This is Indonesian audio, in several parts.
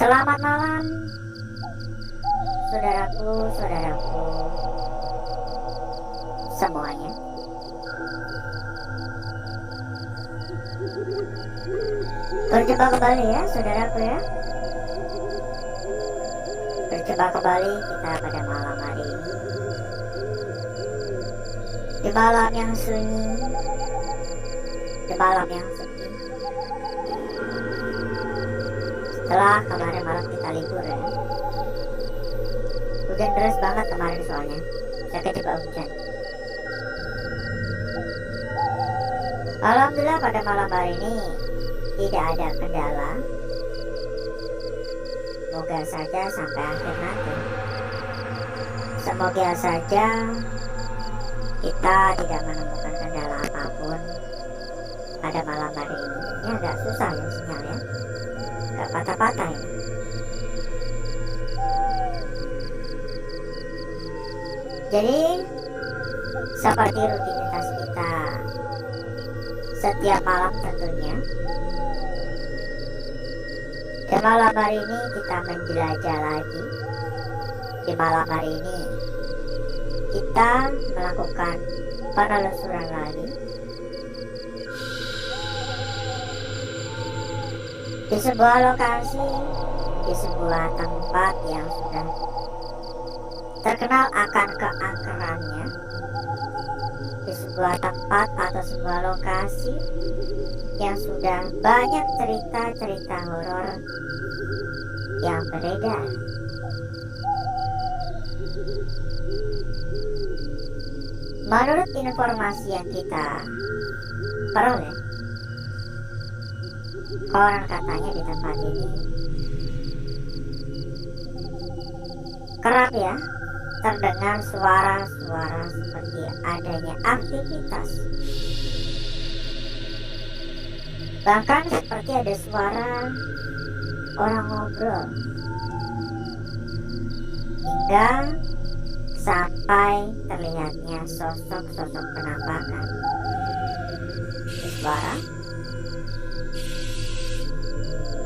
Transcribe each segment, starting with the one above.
Selamat malam, saudaraku semuanya. Berjumpa kembali ya, saudaraku ya. Berjumpa kembali kita pada malam hari ini. Di malam yang sunyi, di malam yang sepi. Setelah kemarin malam kita libur ya. Hujan deras banget kemarin soalnya. Saya kejebak hujan. Alhamdulillah pada malam hari ini tidak ada kendala. Semoga saja sampai akhir nanti. Semoga saja kita tidak menemukan kendala apapun pada malam hari ini. Ini agak susah ya sinyalnya. Agak patah-patah ini. Jadi seperti rutinitas kita setiap malam tentunya, di malam hari ini kita menjelajah lagi. Di malam hari ini kita melakukan penelusuran lagi di sebuah lokasi, di sebuah tempat yang sudah terkenal akan keangkerannya, di sebuah tempat atau sebuah lokasi yang sudah banyak cerita-cerita horor yang beredar. Menurut informasi yang kita peroleh, orang katanya di tempat ini kerap ya terdengar suara-suara seperti adanya aktivitas. Bahkan seperti ada suara orang ngobrol. Hingga sampai terlihatnya sosok-sosok penampakan. Suara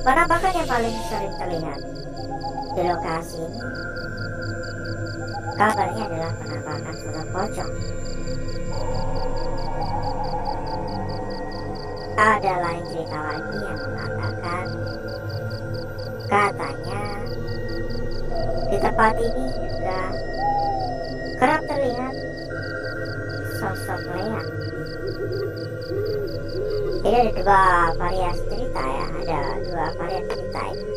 penampakan yang paling sering terlihat di lokasi ini, kabarnya adalah penampakan sosok pocong. Ada lain cerita lagi yang mengatakan katanya di tempat ini juga kerap terlihat sosok leak. Jadi ada dua variasi cerita ya, ada dua varian cerita ini.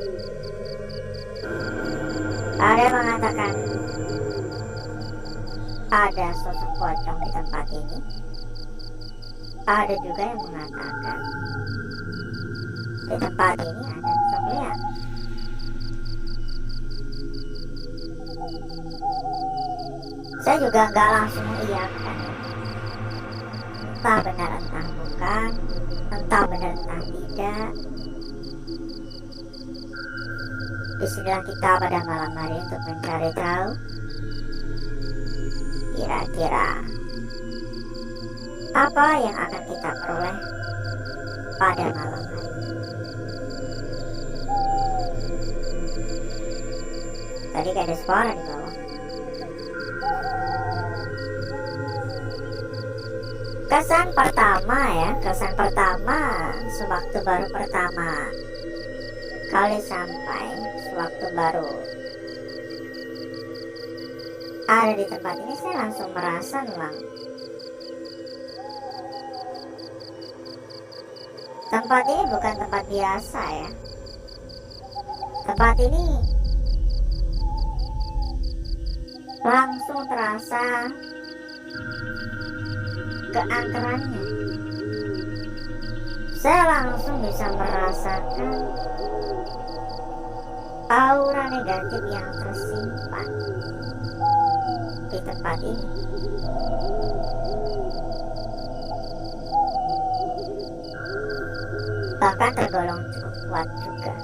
Ada yang mengatakan ada sosok pocong di tempat ini. Ada juga yang mengatakan di tempat ini ada sosok leak. Saya juga nggak langsung mengiyakan, entah benar entah bukan, entah benar entah tidak. Disinilah kita pada malam hari untuk mencari tahu kira-kira apa yang akan kita peroleh pada malam hari. Tadi kayak ada suara di bawah. Kesan pertama sewaktu baru pertama kali sampai, sewaktu baru ada di tempat ini, saya langsung merasa memang tempat ini bukan tempat biasa ya. Tempat ini langsung terasa keangkerannya. Saya langsung bisa merasakan aura negatif yang tersimpan di tempat ini. Bahkan tergolong cukup kuat juga.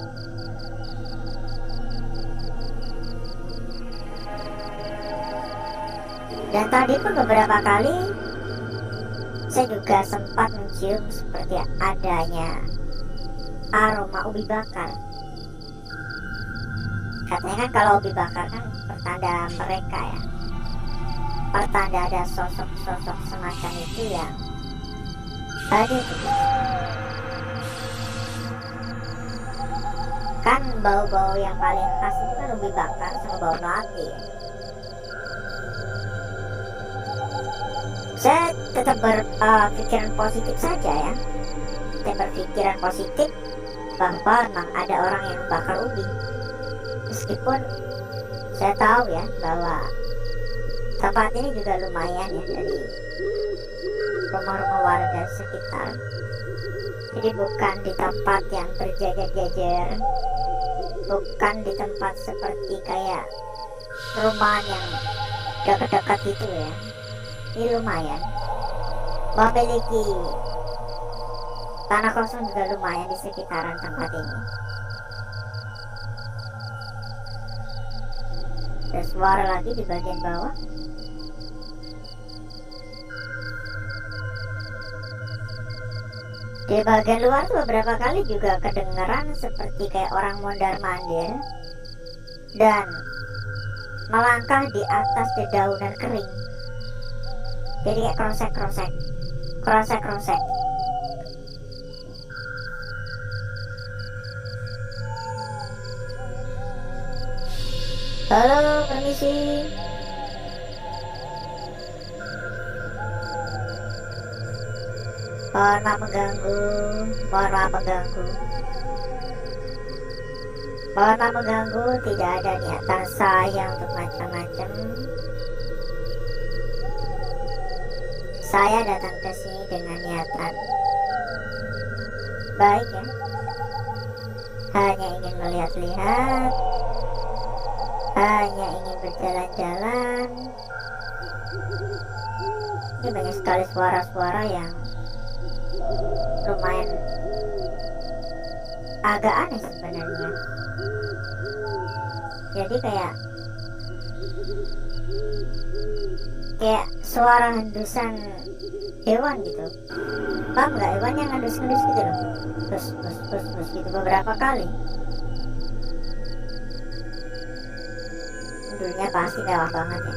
Dan tadi pun beberapa kali saya juga sempat mencium seperti adanya aroma ubi bakar Katanya kan kalau ubi bakar kan pertanda mereka ya, pertanda ada sosok-sosok semacam itu yang tadi tuh. Kan bau-bau yang paling khas itu kan ubi bakar sama bau melati ya. Saya tetap berpikiran positif saja ya. Saya berpikiran positif bahwa memang ada orang yang bakar ubi. Meskipun saya tahu ya bahwa tempat ini juga lumayan ya dari rumah-rumah warga sekitar. Jadi bukan di tempat yang berjajar-jajar, bukan di tempat seperti kayak rumah yang dekat-dekat gitu ya. Ini lumayan, memiliki tanah kosong juga lumayan di sekitaran tempat ini. Ada suara lagi di bagian bawah. Di bagian luar tuh beberapa kali juga kedengeran seperti kayak orang mondar-mandir dan melangkah di atas dedaunan kering. Jadi kayak krosek. Halo, permisi. Mohon maaf mengganggu. Tidak ada niatan saya untuk macam-macam. Saya datang ke sini dengan niatan baik ya. Hanya ingin melihat-lihat, hanya ingin berjalan-jalan. Ini banyak sekali suara-suara yang lumayan agak aneh sebenarnya. Jadi kayak suara hendusan hewan gitu. Paham nggak? Hewan yang hendus-hendus gitu loh. Terus gitu beberapa kali. Dulunya pasti mewah banget ya.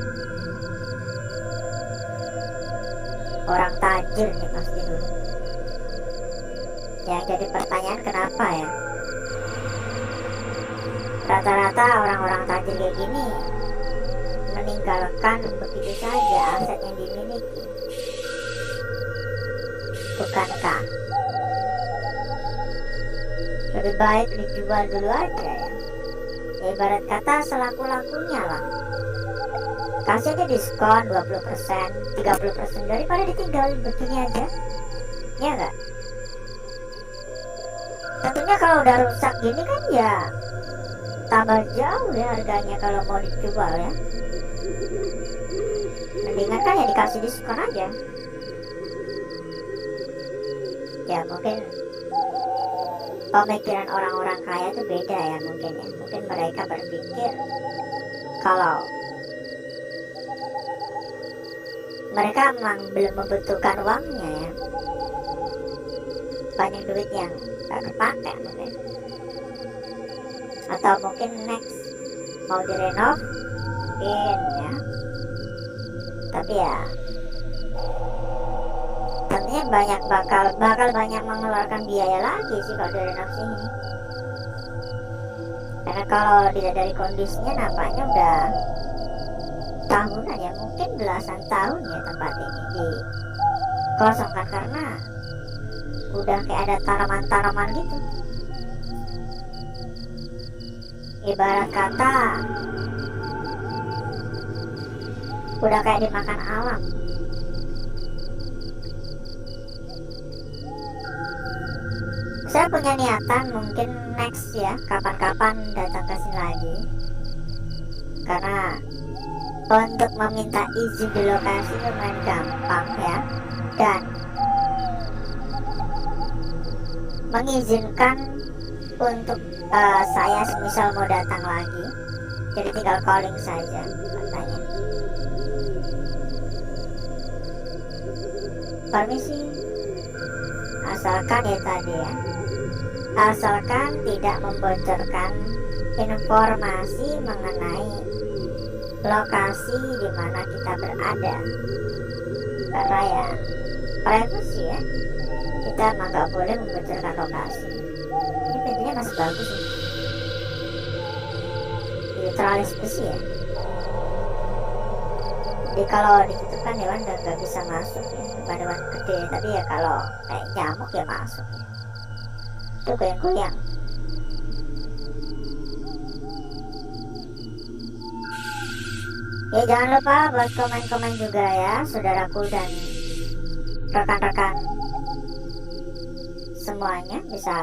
Orang tajir nih pasti dulu. Yang jadi pertanyaan kenapa ya? Rata-rata orang-orang tajir kayak gini meninggalkan begitu saja aset yang dimiliki. Bukankah lebih baik dijual dulu aja ya? Ya ibarat kata selaku-lakunya lah. Kasih aja diskon 20%, 30% daripada ditinggal begini aja. Ya enggak? Tentunya kalau udah rusak gini kan ya tambah jauh ya harganya kalau mau dijual ya. Mendingan kan ya dikasih diskon aja. Ya mungkin pemikiran orang-orang kaya itu beda ya mungkin ya. Mungkin mereka berpikir kalau mereka memang belum membutuhkan uangnya ya. Banyak duit yang gak kepake mungkin. Atau mungkin next mau direnov mungkin ya. Tapi ya tentunya bakal banyak mengeluarkan biaya lagi sih kalau direnovasi ini. Karena kalau dilihat dari kondisinya nampaknya udah tahunan ya, mungkin belasan tahun ya tempat ini dikosongkan karena udah kayak ada tanaman-tanaman gitu. Ibarat kata udah kayak dimakan alam. Saya punya niatan mungkin next ya, kapan-kapan datang ke sini lagi. Karena untuk meminta izin di lokasi lumayan gampang ya. Dan mengizinkan untuk saya semisal mau datang lagi. Jadi tinggal calling saja katanya. Permisi. Asalkan ya tadi ya, asalkan tidak membocorkan informasi mengenai lokasi di mana kita berada, karena ya privacy ya, kita emang nggak boleh membocorkan lokasi. Ini pintunya masih bagus sih, neutralis besi ya. Jadi kalau ditutup kan hewan udah nggak bisa masuk ya, hewan gede. Tapi ya kalau kayak nyamuk ya masuk ya. Itu goyang-goyang. Ya jangan lupa buat komen-komen juga ya, saudaraku dan rekan-rekan semuanya. Bisa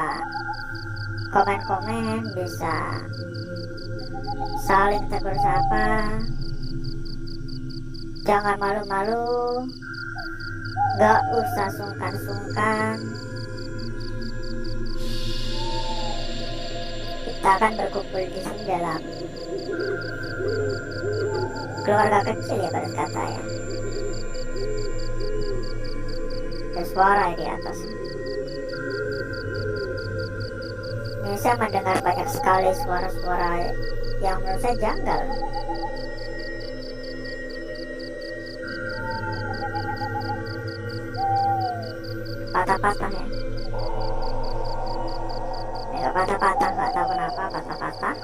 komen-komen, bisa saling tegur sapa. Jangan malu-malu, gak usah sungkan-sungkan. Kita akan berkumpul di sini dalam keluarga kecil ya, barat kata ya. Ada suara di atas. Ini saya mendengar banyak sekali suara-suara yang menurut saya janggal. Patah-patah ya. Nggak patah-patah, nggak tahu kenapa patah-patah.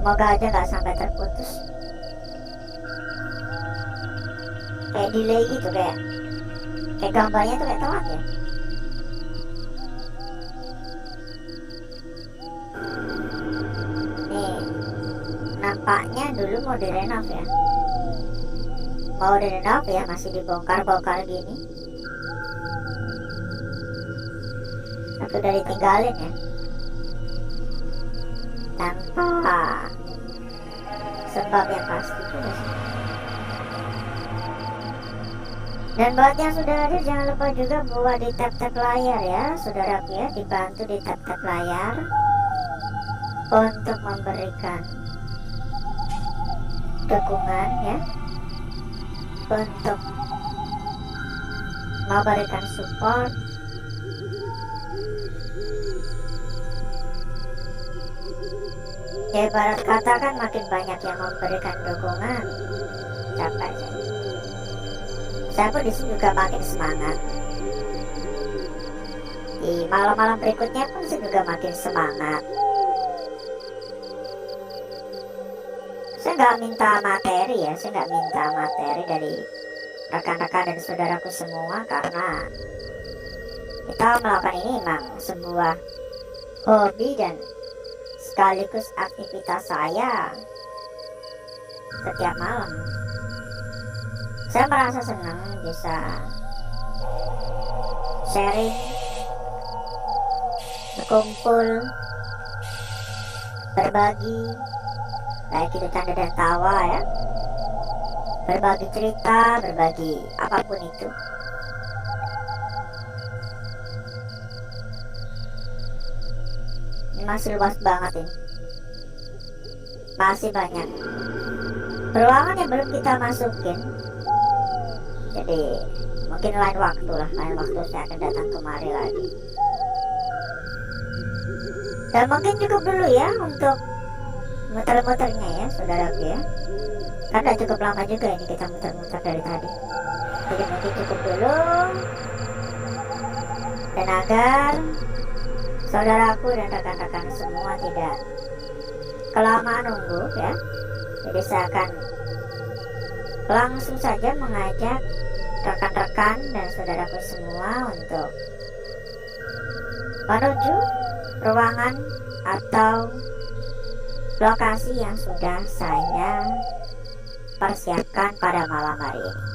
Semoga aja nggak sampai terputus. Kayak delay gitu, kayak gambarnya tuh kayak telat ya. Nih, nampaknya dulu mau direnov ya. Mau direnov ya, masih dibongkar-bongkar gini. Tapi udah ditinggalin ya, tanpa sebab yang pasti juga sih. Dan buat yang sudah ada, jangan lupa juga buat di tap-tap layar ya, saudaraku ya, dibantu di tap-tap layar untuk memberikan dukungan ya, untuk memberikan support. Ya ibarat kata kan makin banyak yang memberikan dukungan, capek saya pun disini juga makin semangat. Di malam-malam berikutnya pun saya juga makin semangat. Saya nggak minta materi ya, saya nggak minta materi dari rekan-rekan dan saudaraku semua, karena kita melakukan ini memang sebuah hobi dan sekaligus aktivitas saya setiap malam. Saya merasa senang bisa sharing, berkumpul, berbagi, baik itu canda dan tawa ya, berbagi cerita, berbagi apapun itu. Ini masih luas banget ini, masih banyak ruangan yang belum kita masukin. Jadi mungkin lain waktu saya akan datang kemari lagi. Dan mungkin cukup dulu ya untuk muter-muternya ya, saudaraku ya, karena cukup lama juga ini kita muter-muter dari tadi. Jadi mungkin cukup dulu, dan agar saudaraku dan rekan-rekan semua tidak kelamaan nunggu ya, jadi saya akan langsung saja mengajak rekan-rekan dan saudaraku semua untuk menuju ruangan atau lokasi yang sudah saya persiapkan pada malam hari ini.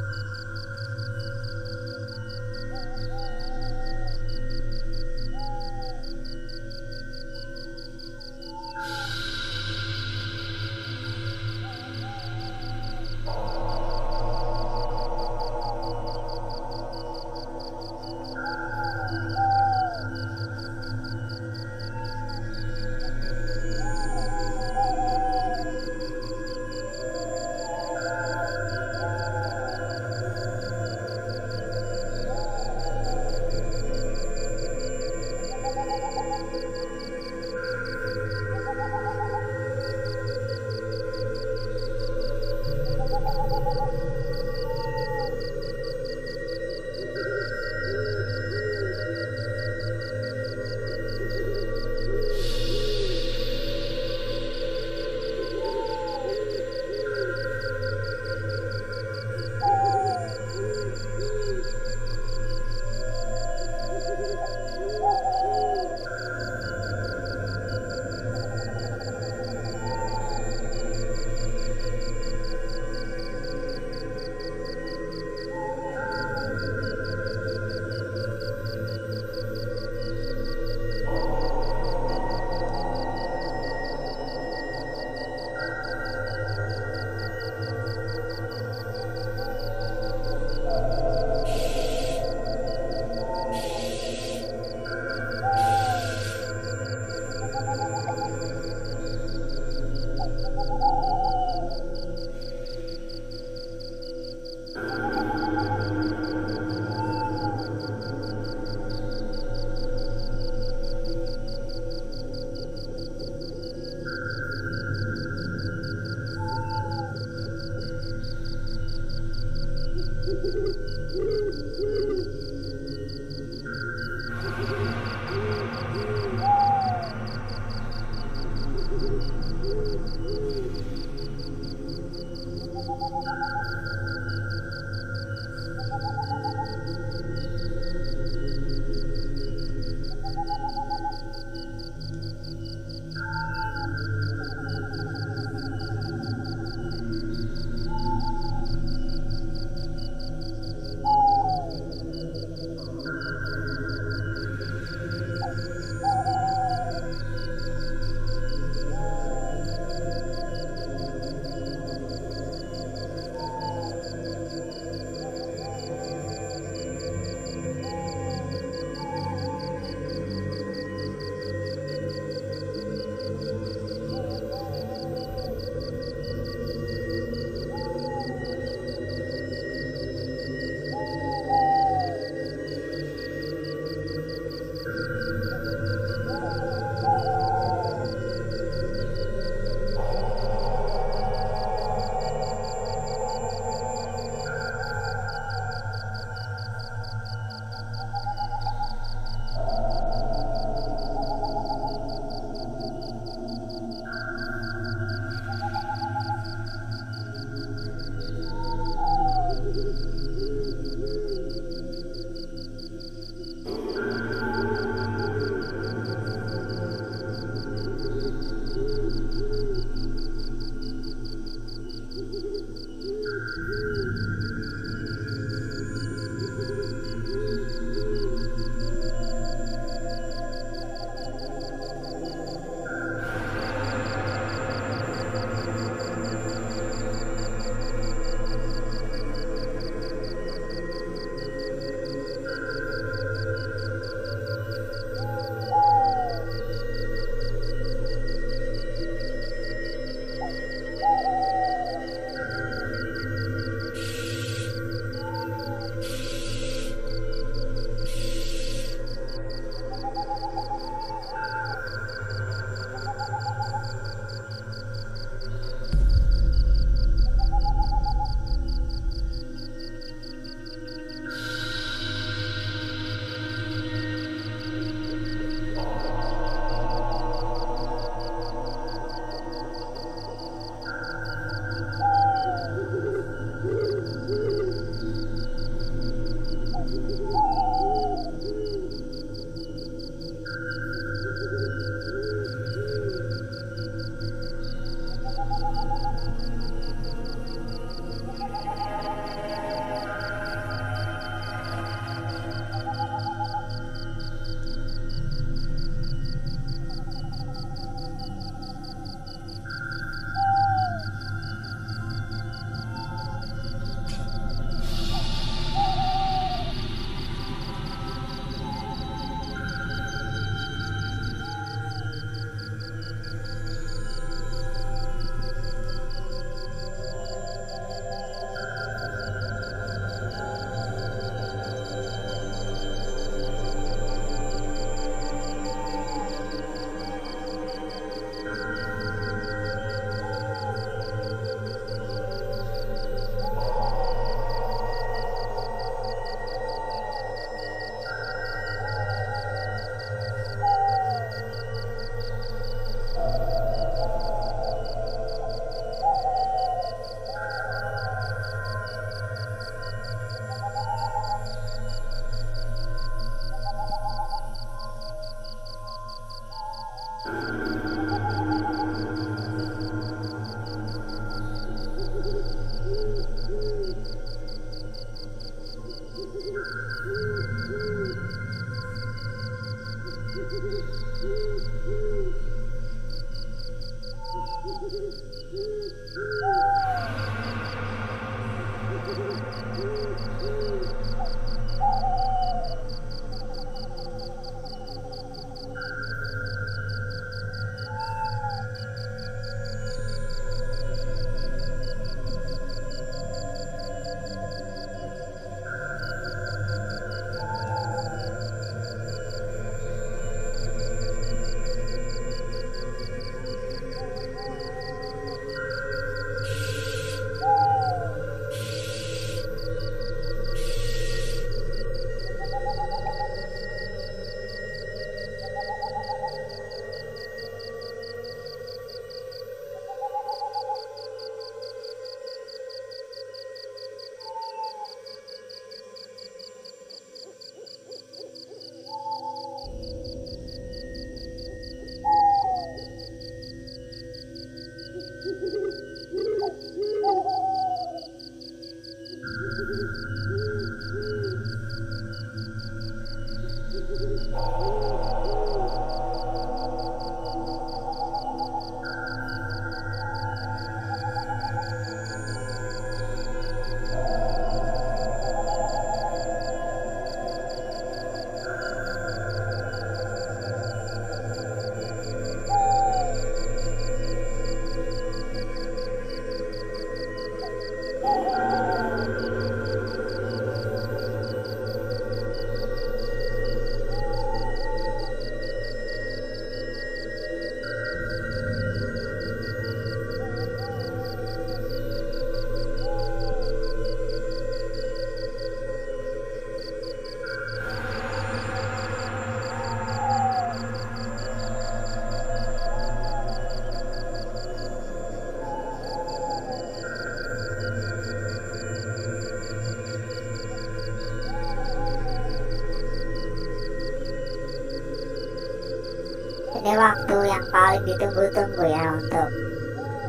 Ini waktu yang paling ditunggu-tunggu ya untuk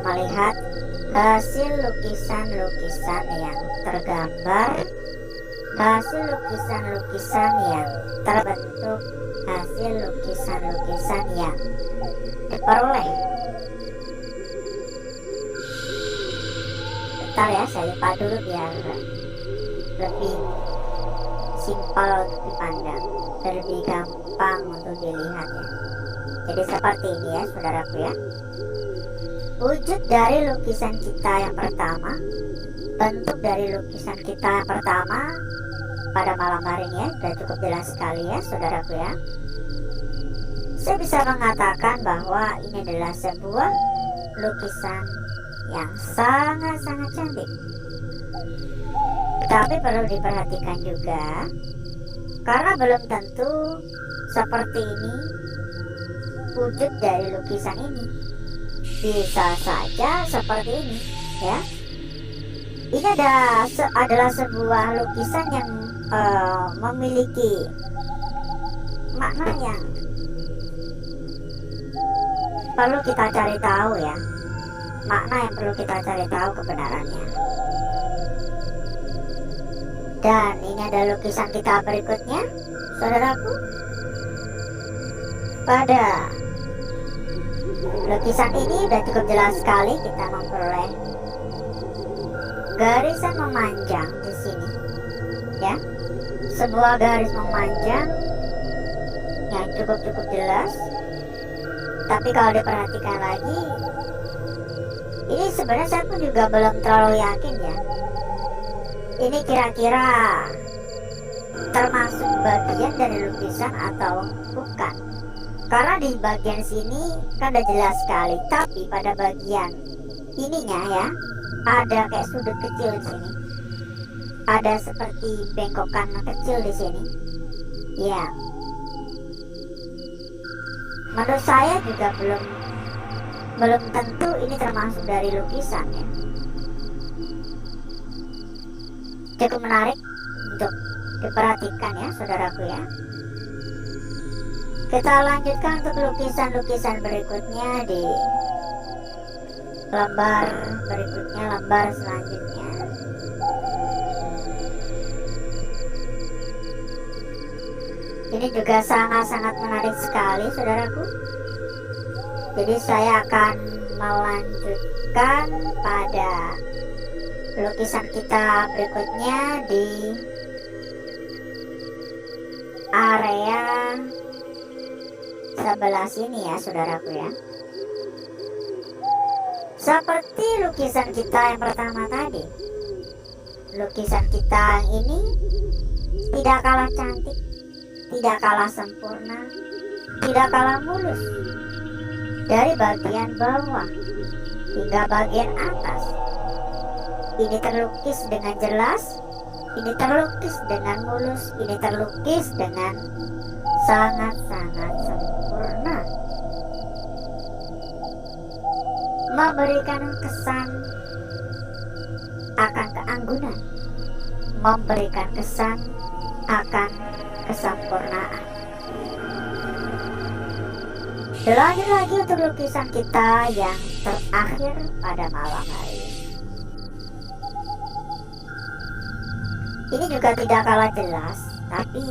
melihat hasil lukisan-lukisan yang tergambar, hasil lukisan-lukisan yang terbentuk, hasil lukisan-lukisan yang diperoleh. Bentar ya, saya lipat dulu biar lebih simpel untuk dipandang, lebih gampang untuk dilihat ya. Jadi seperti ini ya saudaraku ya, wujud dari lukisan kita yang pertama, bentuk dari lukisan kita yang pertama pada malam hari ini ya, sudah cukup jelas sekali ya saudaraku ya. Saya bisa mengatakan bahwa ini adalah sebuah lukisan yang sangat-sangat cantik. Tapi perlu diperhatikan juga, karena belum tentu seperti ini wujud dari lukisan ini. Bisa saja seperti ini ya. Ini adalah sebuah lukisan yang memiliki makna yang perlu kita cari tahu ya, makna yang perlu kita cari tahu kebenarannya. Dan ini ada lukisan kita berikutnya saudaraku. Pada lukisan ini sudah cukup jelas sekali kita memperoleh garisan memanjang di sini ya, sebuah garis memanjang yang cukup jelas. Tapi kalau diperhatikan lagi, ini sebenarnya saya pun juga belum terlalu yakin ya, ini kira-kira termasuk bagian dari lukisan atau bukan. Karena di bagian sini kan udah jelas sekali, tapi pada bagian ininya ya, ada kayak sudut kecil di sini, ada seperti bengkokan kecil di sini. Ya, menurut saya juga belum tentu ini termasuk dari lukisan ya. Cukup menarik untuk diperhatikan ya saudaraku ya. Kita lanjutkan untuk lukisan-lukisan berikutnya di lembar berikutnya, lembar selanjutnya. Ini juga sangat-sangat menarik sekali saudaraku. Jadi saya akan melanjutkan pada lukisan kita berikutnya di area sebelah sini ya saudaraku ya. Seperti lukisan kita yang pertama tadi, lukisan kita yang ini tidak kalah cantik, tidak kalah sempurna, tidak kalah mulus. Dari bagian bawah hingga bagian atas, ini terlukis dengan jelas, ini terlukis dengan mulus, ini terlukis dengan sangat-sangat sempurna, memberikan kesan akan keanggunan, memberikan kesan akan kesempurnaan. Lanjut lagi untuk lukisan kita yang terakhir pada malam hari ini. Ini juga tidak kalah jelas, tapi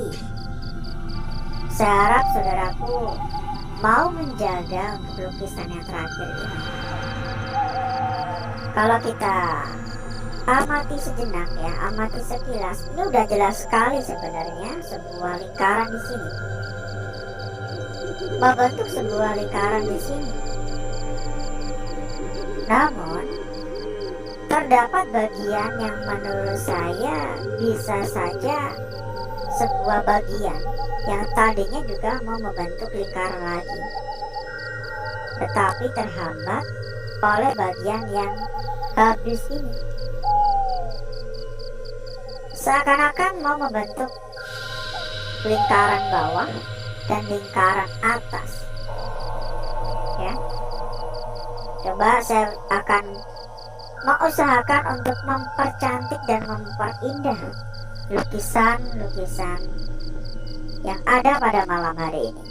saya harap saudaraku mau menjaga untuk lukisan yang terakhir ini. Kalau kita amati sejenak ya, amati sekilas, ini udah jelas sekali sebenarnya sebuah lingkaran di sini, membentuk sebuah lingkaran di sini. Namun terdapat bagian yang menurut saya bisa saja sebuah bagian yang tadinya juga mau membentuk lingkaran lagi, tetapi terhambat oleh bagian yang habis ini. Seakan-akan mau membentuk lingkaran bawah dan lingkaran atas ya. Coba saya akan mengusahakan untuk mempercantik dan memperindah lukisan-lukisan yang ada pada malam hari ini.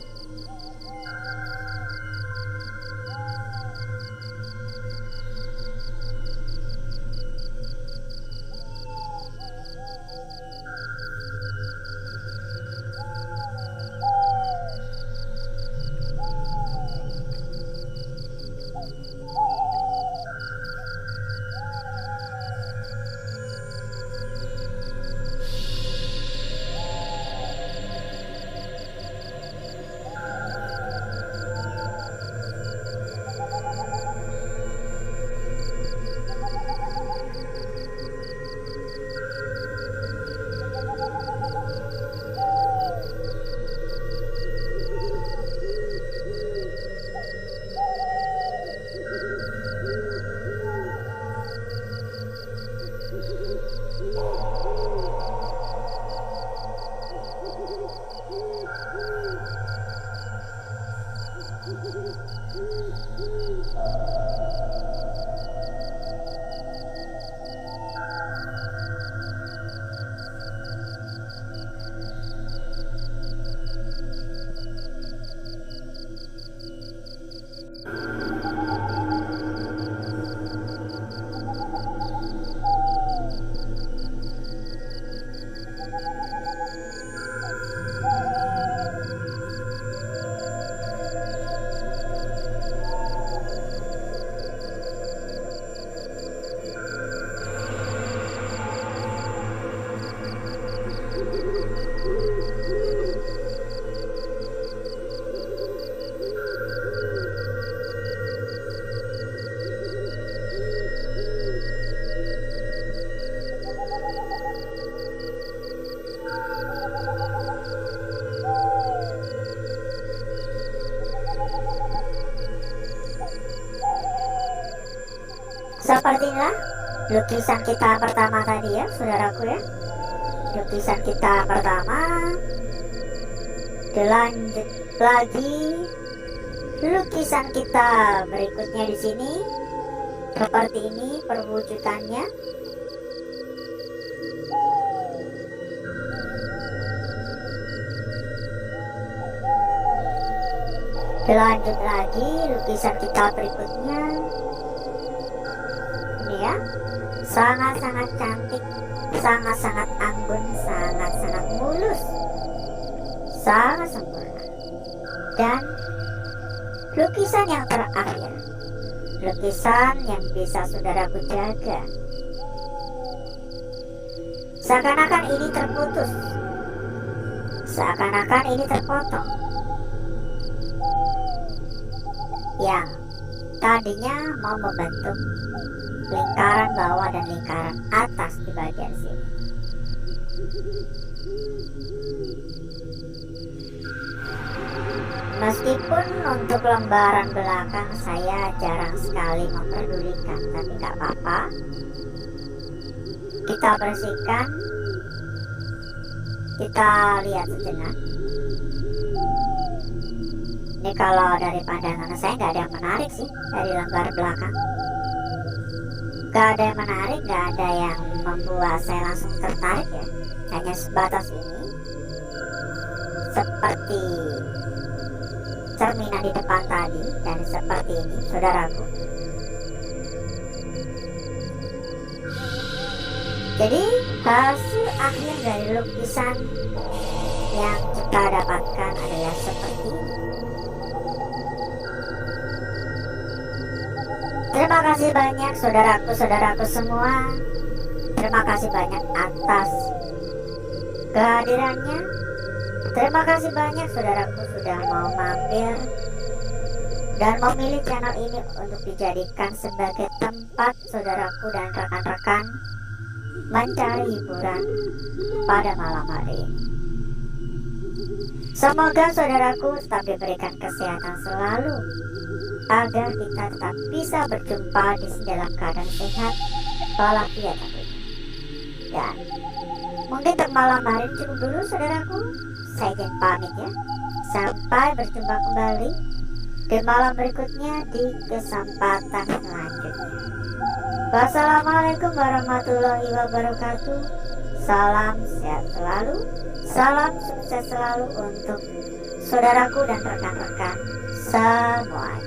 Sepertinya lukisan kita pertama tadi ya, saudaraku ya. Lukisan kita pertama, dilanjut lagi lukisan kita berikutnya di sini. Seperti ini perwujudannya. Dilanjut lagi lukisan kita berikutnya. Ya, sangat-sangat cantik, sangat-sangat anggun, sangat-sangat mulus, sangat sempurna. Dan lukisan yang terakhir, lukisan yang bisa saudaraku jaga, seakan-akan ini terputus, seakan-akan ini terpotong, yang tadinya mau membentuk lingkaran bawah dan lingkaran atas di bagian sini. Meskipun untuk lembaran belakang saya jarang sekali memperdulikan, tapi gak apa-apa. Kita bersihkan, kita lihat sejenak. Ini kalau dari pandangan saya gak ada yang menarik sih dari lembar belakang. Gak ada yang menarik, gak ada yang membuat saya langsung tertarik ya. Hanya sebatas ini, seperti cerminan di depan tadi, dan seperti ini saudaraku. Jadi hasil akhir dari lukisan yang kita dapatkan adalah seperti ini. Terima kasih banyak saudaraku-saudaraku semua. Terima kasih banyak atas kehadirannya. Terima kasih banyak saudaraku sudah mau mampir dan memilih channel ini untuk dijadikan sebagai tempat saudaraku dan rekan-rekan mencari hiburan pada malam hari ini. Semoga saudaraku tetap diberikan kesehatan selalu, agar kita tetap bisa berjumpa di dalam keadaan sehat walafiat tentunya. Dan mungkin untuk malam hari ini cukup dulu saudaraku. Saya izin pamit ya. Sampai berjumpa kembali di malam berikutnya di kesempatan selanjutnya. Wassalamualaikum warahmatullahi wabarakatuh. Salam sehat selalu, salam sukses selalu untuk saudaraku dan rekan-rekan semuanya.